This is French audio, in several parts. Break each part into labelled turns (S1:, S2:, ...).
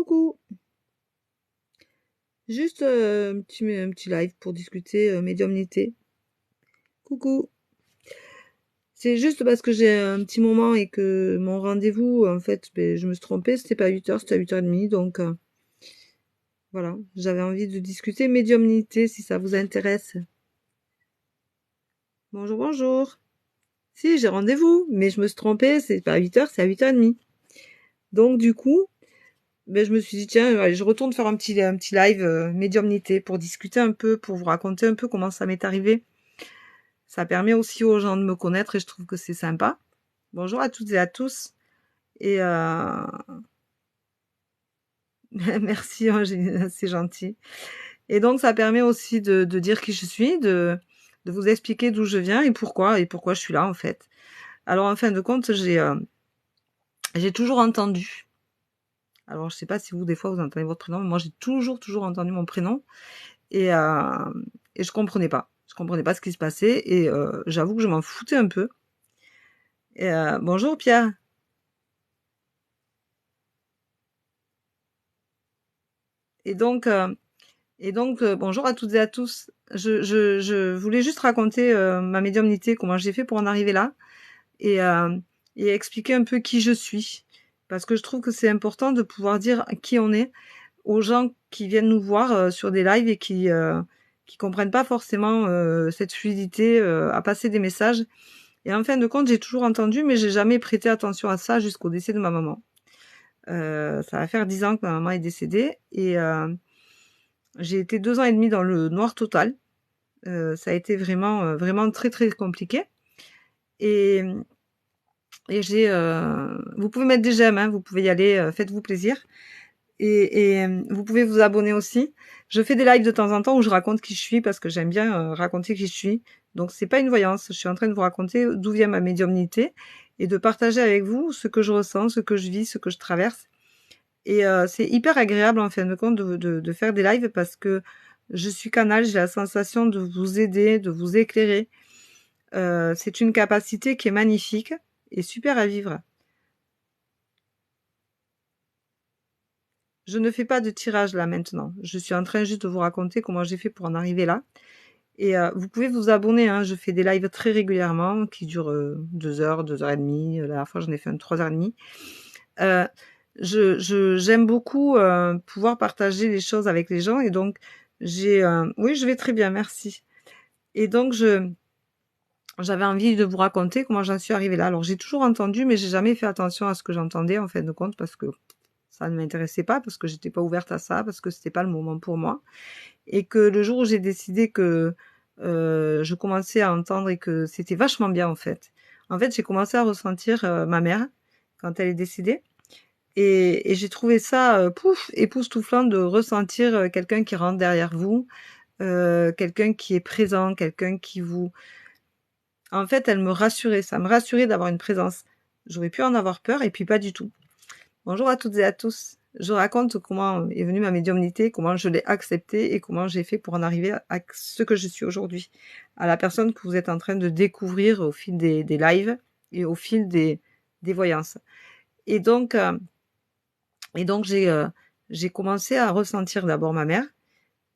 S1: Coucou, juste un petit live pour discuter médiumnité. Coucou, c'est juste parce que j'ai un petit moment et que mon rendez-vous, en fait, je me suis trompée, c'était pas 8h, c'était à 8h30, donc voilà, j'avais envie de discuter médiumnité si ça vous intéresse. Bonjour, bonjour. Si, j'ai rendez-vous, mais je me suis trompée, c'est pas à 8h, c'est à 8h30. Donc du coup, je me suis dit, tiens, allez, je retourne faire un petit live médiumnité pour discuter un peu, pour vous raconter un peu comment ça m'est arrivé. Ça permet aussi aux gens de me connaître et je trouve que c'est sympa. Bonjour à toutes et à tous. Et merci, hein, c'est gentil. Et donc ça permet aussi de dire qui je suis, de vous expliquer d'où je viens et pourquoi je suis là en fait. Alors en fin de compte, j'ai toujours entendu. Alors je sais pas si vous des fois vous entendez votre prénom, mais moi j'ai toujours entendu mon prénom et je comprenais pas. Je comprenais pas ce qui se passait et j'avoue que je m'en foutais un peu. Et bonjour Pierre. Et donc bonjour à toutes et à tous. Je voulais juste raconter ma médiumnité, comment j'ai fait pour en arriver là, et, euh, et expliquer un peu qui je suis. Parce que je trouve que c'est important de pouvoir dire qui on est aux gens qui viennent nous voir sur des lives et qui comprennent pas forcément cette fluidité à passer des messages. Et en fin de compte, j'ai toujours entendu, mais j'ai jamais prêté attention à ça jusqu'au décès de ma maman. Ça va faire 10 ans que ma maman est décédée et j'ai été 2 ans et demi dans le noir total. Ça a été vraiment très compliqué. Et, vous pouvez mettre des j'aime, hein, vous pouvez y aller, faites-vous plaisir. Et vous pouvez vous abonner aussi. Je fais des lives de temps en temps où je raconte qui je suis parce que j'aime bien raconter qui je suis. Donc c'est pas une voyance, je suis en train de vous raconter d'où vient ma médiumnité et de partager avec vous ce que je ressens, ce que je vis, ce que je traverse. Et c'est hyper agréable en fin de compte de faire des lives parce que je suis canal, j'ai la sensation de vous aider, de vous éclairer. C'est une capacité qui est magnifique et super à vivre. Je ne fais pas de tirage là maintenant. Je suis en train juste de vous raconter comment j'ai fait pour en arriver là. Et vous pouvez vous abonner, hein. Je fais des lives très régulièrement qui durent 2 heures, 2 heures et demie. La dernière fois, j'en ai fait un 3 heures et demie. Euh, j'aime beaucoup pouvoir partager les choses avec les gens et donc oui, je vais très bien, merci. Et donc j'avais envie de vous raconter comment j'en suis arrivée là. Alors j'ai toujours entendu, mais j'ai jamais fait attention à ce que j'entendais en fin de compte parce que ça ne m'intéressait pas, parce que j'étais pas ouverte à ça, parce que c'était pas le moment pour moi. Et que le jour où j'ai décidé que je commençais à entendre et que c'était vachement bien en fait. En fait, j'ai commencé à ressentir ma mère quand elle est décédée. Et j'ai trouvé ça époustouflant de ressentir quelqu'un qui rentre derrière vous, quelqu'un qui est présent, quelqu'un qui vous... En fait, elle me rassurait, ça me rassurait d'avoir une présence. J'aurais pu en avoir peur et puis pas du tout. Bonjour à toutes et à tous. Je raconte comment est venue ma médiumnité, comment je l'ai acceptée et comment j'ai fait pour en arriver à ce que je suis aujourd'hui. À la personne que vous êtes en train de découvrir au fil des lives et au fil des voyances. Et donc, j'ai commencé à ressentir d'abord ma mère.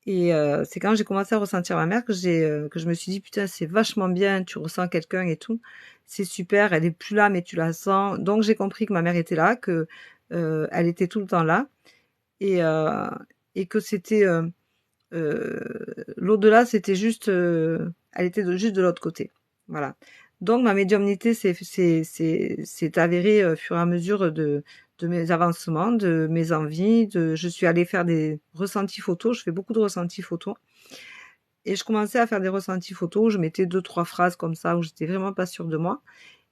S1: Et c'est quand j'ai commencé à ressentir ma mère que je me suis dit putain, c'est vachement bien, tu ressens quelqu'un et tout, c'est super, elle est plus là mais tu la sens. Donc j'ai compris que ma mère était là, que elle était tout le temps là et que c'était l'au-delà, c'était juste elle était juste de l'autre côté. Voilà. Donc ma médiumnité c'est avérée au fur et à mesure de mes avancements, de mes envies, je suis allée faire des ressentis photos, je fais beaucoup de ressentis photos. Et je commençais à faire des ressentis photos où je mettais 2-3 phrases comme ça où j'étais vraiment pas sûre de moi.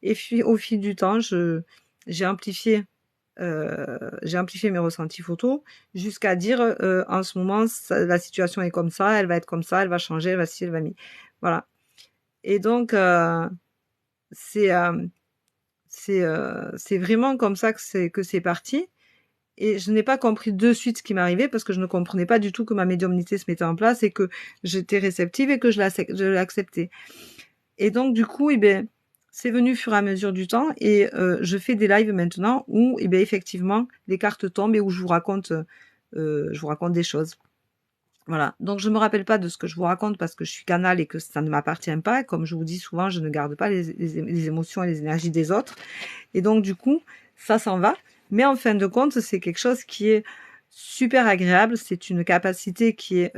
S1: Et puis au fil du temps, j'ai amplifié mes ressentis photos jusqu'à dire en ce moment la situation est comme ça, elle va être comme ça, elle va changer, elle va ci, elle va mi. Voilà. Et donc c'est c'est vraiment comme ça que c'est parti. Et je n'ai pas compris de suite ce qui m'arrivait parce que je ne comprenais pas du tout que ma médiumnité se mettait en place et que j'étais réceptive et que je l'acceptais. Et donc du coup, c'est venu au fur et à mesure du temps et je fais des lives maintenant où eh bien, effectivement les cartes tombent et où je vous raconte des choses. Voilà. Donc je me rappelle pas de ce que je vous raconte parce que je suis canal et que ça ne m'appartient pas. Comme je vous dis souvent, je ne garde pas les émotions et les énergies des autres. Et donc du coup, ça s'en va. Mais en fin de compte, c'est quelque chose qui est super agréable. C'est une capacité qui est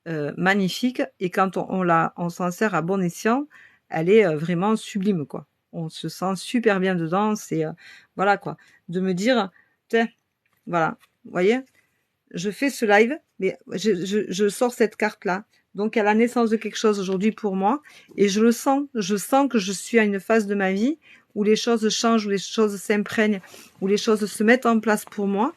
S1: magnifique. Et quand on s'en sert à bon escient, elle est vraiment sublime, quoi. On se sent super bien dedans. C'est voilà quoi. De me dire, tiens, voilà, vous voyez, je fais ce live, mais je sors cette carte-là. Donc, à la naissance de quelque chose aujourd'hui pour moi. Et je sens que je suis à une phase de ma vie où les choses changent, où les choses s'imprègnent, où les choses se mettent en place pour moi.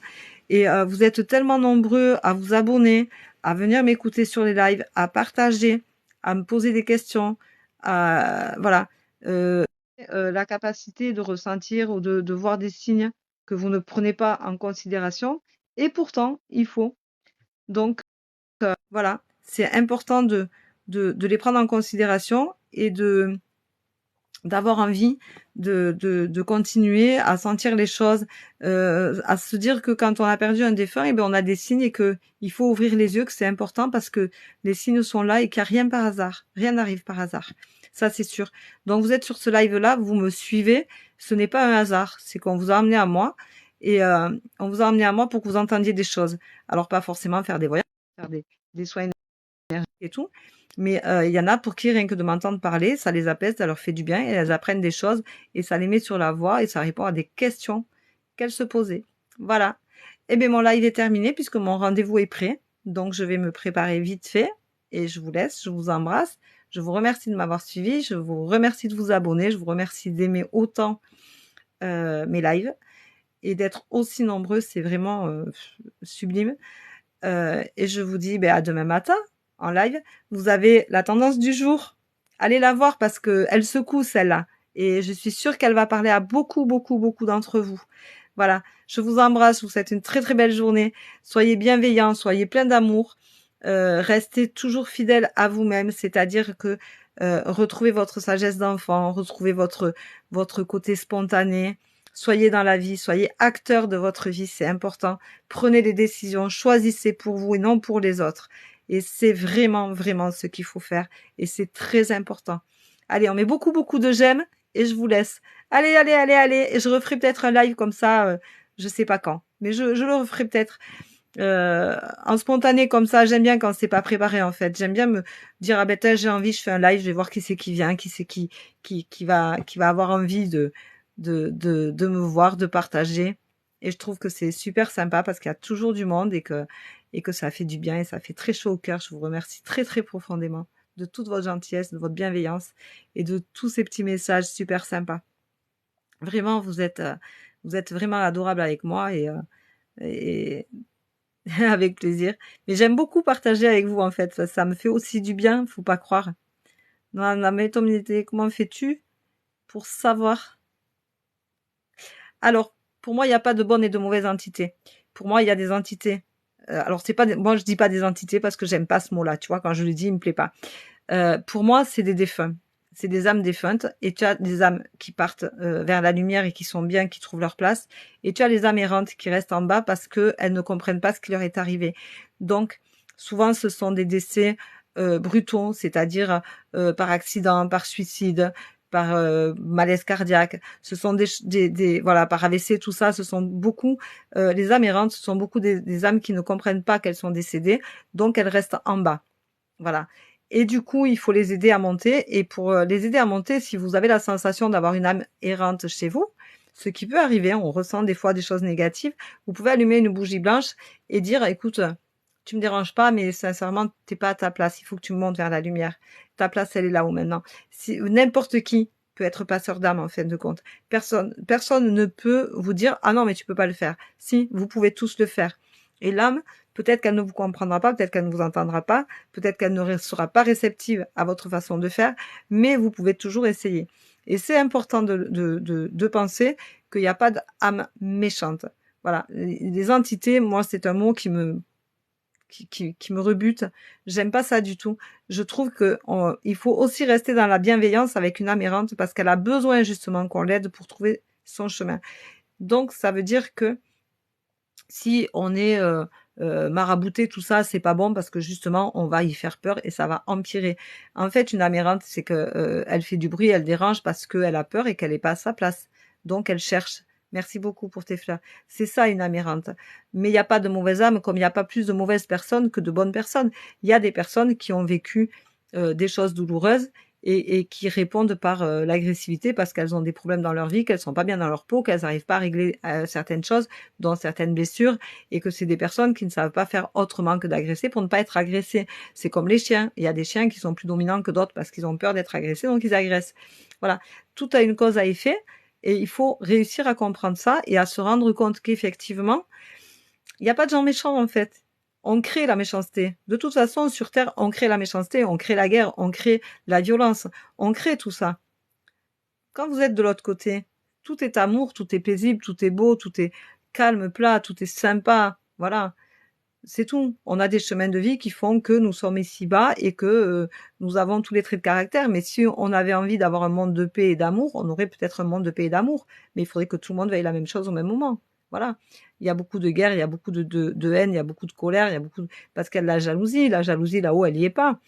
S1: Et vous êtes tellement nombreux à vous abonner, à venir m'écouter sur les lives, à partager, à me poser des questions, voilà. La capacité de ressentir ou de voir des signes que vous ne prenez pas en considération. Et pourtant, il faut. Donc, voilà, c'est important de les prendre en considération et d'avoir envie de continuer à sentir les choses, à se dire que quand on a perdu un défunt, eh bien, on a des signes et que il faut ouvrir les yeux, que c'est important parce que les signes sont là et qu'il n'y a rien par hasard. Rien n'arrive par hasard. Ça, c'est sûr. Donc, vous êtes sur ce live-là, vous me suivez. Ce n'est pas un hasard. C'est qu'on vous a emmené à moi et on vous a emmené à moi pour que vous entendiez des choses. Alors, pas forcément faire des voyages, faire des soins énergétiques et tout. Mais il y en a pour qui rien que de m'entendre parler, ça les apaise, ça leur fait du bien et elles apprennent des choses et ça les met sur la voie et ça répond à des questions qu'elles se posaient. Voilà. Et bien mon live est terminé puisque mon rendez-vous est prêt. Donc je vais me préparer vite fait et je vous laisse, je vous embrasse. Je vous remercie de m'avoir suivi, je vous remercie de vous abonner, je vous remercie d'aimer autant mes lives et d'être aussi nombreux, c'est vraiment sublime. Et je vous dis à demain matin en live. Vous avez la tendance du jour. Allez la voir parce que elle secoue celle-là. Et je suis sûre qu'elle va parler à beaucoup, beaucoup, beaucoup d'entre vous. Voilà. Je vous embrasse. Je vous souhaite une très, très belle journée. Soyez bienveillants. Soyez pleins d'amour. Restez toujours fidèles à vous-même. C'est-à-dire que retrouvez votre sagesse d'enfant. Retrouvez votre côté spontané. Soyez dans la vie, soyez acteur de votre vie, c'est important. Prenez des décisions, choisissez pour vous et non pour les autres. Et c'est vraiment, vraiment ce qu'il faut faire. Et c'est très important. Allez, on met beaucoup, beaucoup de j'aime et je vous laisse. Allez, allez, allez, allez. Et je referai peut-être un live comme ça, je sais pas quand. Mais je le referai peut-être en spontané comme ça. J'aime bien quand c'est pas préparé en fait. J'aime bien me dire ah ben j'ai envie, je fais un live, je vais voir qui c'est qui vient, qui c'est qui va avoir envie de me voir, de partager. Et je trouve que c'est super sympa parce qu'il y a toujours du monde et que ça fait du bien et ça fait très chaud au cœur. Je vous remercie très très profondément de toute votre gentillesse, de votre bienveillance et de tous ces petits messages super sympas. Vraiment, vous êtes vraiment adorable avec moi et avec plaisir. Mais j'aime beaucoup partager avec vous en fait. Ça me fait aussi du bien, faut pas croire. Non, non, mais Tom, comment fais-tu pour savoir? Alors, pour moi, il n'y a pas de bonnes et de mauvaises entités. Pour moi, il y a des entités. Alors, c'est pas, moi, je dis pas des entités parce que j'aime pas ce mot-là. Tu vois, quand je le dis, il me plaît pas. Pour moi, c'est des défunts. C'est des âmes défuntes. Et tu as des âmes qui partent vers la lumière et qui sont bien, qui trouvent leur place. Et tu as les âmes errantes qui restent en bas parce que elles ne comprennent pas ce qui leur est arrivé. Donc, souvent, ce sont des décès brutaux, c'est-à-dire par accident, par suicide, par malaise cardiaque, ce sont des voilà, par AVC, tout ça, ce sont beaucoup les âmes errantes, ce sont beaucoup des âmes qui ne comprennent pas qu'elles sont décédées, donc elles restent en bas. Voilà. Et du coup, il faut les aider à monter. Et pour les aider à monter, si vous avez la sensation d'avoir une âme errante chez vous, ce qui peut arriver, on ressent des fois des choses négatives, vous pouvez allumer une bougie blanche et dire, écoute, tu me déranges pas, mais sincèrement, t'es pas à ta place. Il faut que tu montes vers la lumière. Ta place, elle est là-haut maintenant. Si, n'importe qui peut être passeur d'âme en fin de compte. Personne ne peut vous dire, ah non, mais tu peux pas le faire. Si, vous pouvez tous le faire. Et l'âme, peut-être qu'elle ne vous comprendra pas, peut-être qu'elle ne vous entendra pas, peut-être qu'elle ne sera pas réceptive à votre façon de faire, mais vous pouvez toujours essayer. Et c'est important de penser qu'il n'y a pas d'âme méchante. Voilà. Les entités, moi, c'est un mot qui qui me rebute. J'aime pas ça du tout. Je trouve que il faut aussi rester dans la bienveillance avec une âme errante parce qu'elle a besoin justement qu'on l'aide pour trouver son chemin. Donc ça veut dire que si on est marabouté, tout ça, c'est pas bon parce que justement, on va y faire peur et ça va empirer. En fait, une âme errante, c'est que elle fait du bruit, elle dérange parce qu'elle a peur et qu'elle est pas à sa place. Donc, elle cherche. Merci beaucoup pour tes fleurs. C'est ça une âme errante. Mais il n'y a pas de mauvaise âme comme il n'y a pas plus de mauvaises personnes que de bonnes personnes. Il y a des personnes qui ont vécu des choses douloureuses et qui répondent par l'agressivité parce qu'elles ont des problèmes dans leur vie, qu'elles sont pas bien dans leur peau, qu'elles n'arrivent pas à régler certaines choses, dont certaines blessures, et que c'est des personnes qui ne savent pas faire autrement que d'agresser pour ne pas être agressées. C'est comme les chiens. Il y a des chiens qui sont plus dominants que d'autres parce qu'ils ont peur d'être agressés, donc ils agressent. Voilà. Tout a une cause à effet, et il faut réussir à comprendre ça et à se rendre compte qu'effectivement, il n'y a pas de gens méchants en fait. On crée la méchanceté. De toute façon, sur Terre, on crée la méchanceté, on crée la guerre, on crée la violence, on crée tout ça. Quand vous êtes de l'autre côté, tout est amour, tout est paisible, tout est beau, tout est calme, plat, tout est sympa. Voilà, c'est tout. On a des chemins de vie qui font que nous sommes ici-bas et que nous avons tous les traits de caractère. Mais si on avait envie d'avoir un monde de paix et d'amour, on aurait peut-être un monde de paix et d'amour. Mais il faudrait que tout le monde veuille la même chose au même moment. Voilà. Il y a beaucoup de guerre, il y a beaucoup de haine, il y a beaucoup de colère, il y a beaucoup parce qu'il y a de la jalousie. La jalousie, là-haut, elle y est pas.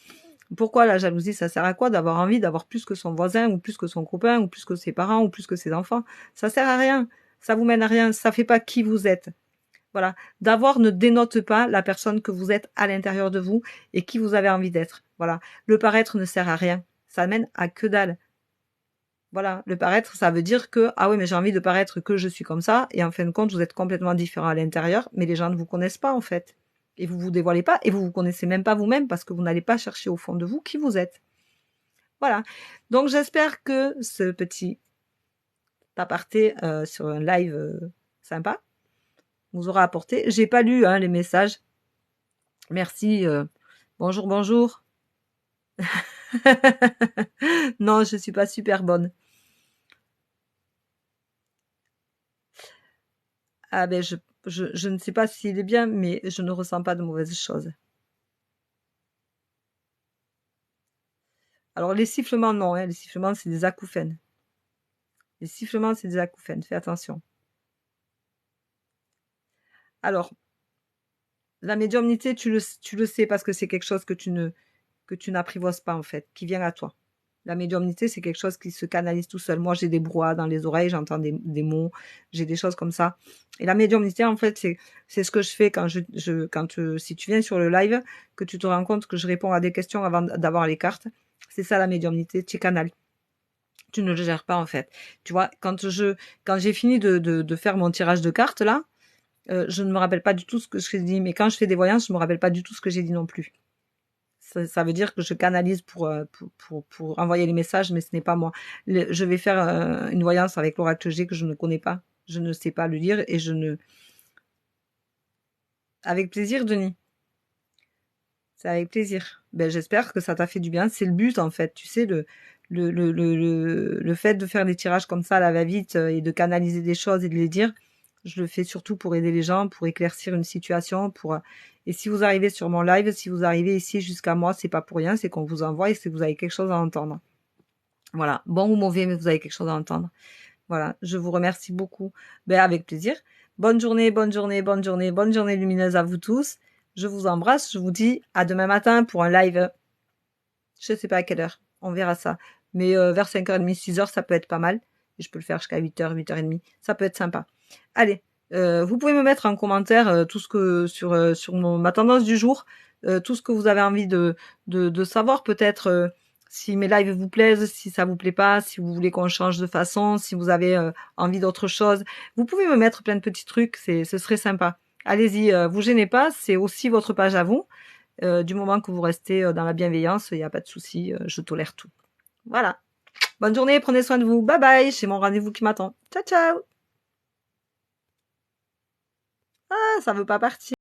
S1: Pourquoi la jalousie? Ça sert à quoi d'avoir envie d'avoir plus que son voisin, ou plus que son copain, ou plus que ses parents, ou plus que ses enfants? Ça sert à rien. Ça vous mène à rien. Ça fait pas qui vous êtes. Voilà. D'avoir ne dénote pas la personne que vous êtes à l'intérieur de vous et qui vous avez envie d'être. Voilà. Le paraître ne sert à rien. Ça mène à que dalle. Voilà. Le paraître, ça veut dire que, ah oui, mais j'ai envie de paraître que je suis comme ça, et en fin de compte, vous êtes complètement différent à l'intérieur, mais les gens ne vous connaissent pas, en fait. Et vous vous dévoilez pas, et vous vous connaissez même pas vous-même parce que vous n'allez pas chercher au fond de vous qui vous êtes. Voilà. Donc, j'espère que ce petit aparté sur un live sympa vous aura apporté. J'ai pas lu les messages. Merci. Bonjour, bonjour. Non, je suis pas super bonne. Ah ben je ne sais pas s'il est bien, mais je ne ressens pas de mauvaises choses. Alors les sifflements, non, les sifflements, c'est des acouphènes. Les sifflements, c'est des acouphènes. Fais attention. Alors, la médiumnité, tu le sais parce que c'est quelque chose que tu n'apprivoises pas en fait, qui vient à toi. La médiumnité, c'est quelque chose qui se canalise tout seul. Moi, j'ai des brouhahas dans les oreilles, j'entends des mots, j'ai des choses comme ça. Et la médiumnité, en fait, c'est ce que je fais quand si tu viens sur le live, que tu te rends compte que je réponds à des questions avant d'avoir les cartes. C'est ça la médiumnité, tu canales. Tu ne le gères pas en fait. Tu vois, quand j'ai fini de faire mon tirage de cartes là, je ne me rappelle pas du tout ce que j'ai dit. Mais quand je fais des voyances, je me rappelle pas du tout ce que j'ai dit non plus. Ça veut dire que je canalise pour envoyer les messages, mais ce n'est pas moi. Je vais faire une voyance avec l'oracle G que je ne connais pas. Je ne sais pas le lire et je ne... Avec plaisir, Denis. C'est avec plaisir. Ben, j'espère que ça t'a fait du bien. C'est le but, en fait. Tu sais, le fait de faire des tirages comme ça à la va-vite et de canaliser des choses et de les dire, je le fais surtout pour aider les gens, pour éclaircir une situation, et si vous arrivez sur mon live, si vous arrivez ici jusqu'à moi, c'est pas pour rien, c'est qu'on vous envoie et c'est que vous avez quelque chose à entendre. Voilà. Bon ou mauvais, mais vous avez quelque chose à entendre. Voilà. Je vous remercie beaucoup. Ben, avec plaisir. Bonne journée, bonne journée, bonne journée, bonne journée lumineuse à vous tous. Je vous embrasse. Je vous dis à demain matin pour un live. Je sais pas à quelle heure. On verra ça. Mais vers 5h30, 6h, ça peut être pas mal. Et je peux le faire jusqu'à 8h, 8h30. Ça peut être sympa. Allez. Vous pouvez me mettre en commentaire tout ce que sur ma tendance du jour, tout ce que vous avez envie de savoir, peut-être si mes lives vous plaisent, si ça vous plaît pas, si vous voulez qu'on change de façon, si vous avez envie d'autre chose. Vous pouvez me mettre plein de petits trucs, ce serait sympa. Allez-y, vous gênez pas, c'est aussi votre page à vous. Du moment que vous restez dans la bienveillance, il n'y a pas de souci, je tolère tout. Voilà. Bonne journée, prenez soin de vous. Bye bye, j'ai mon rendez-vous qui m'attend. Ciao, ciao. Ah, ça veut pas partir.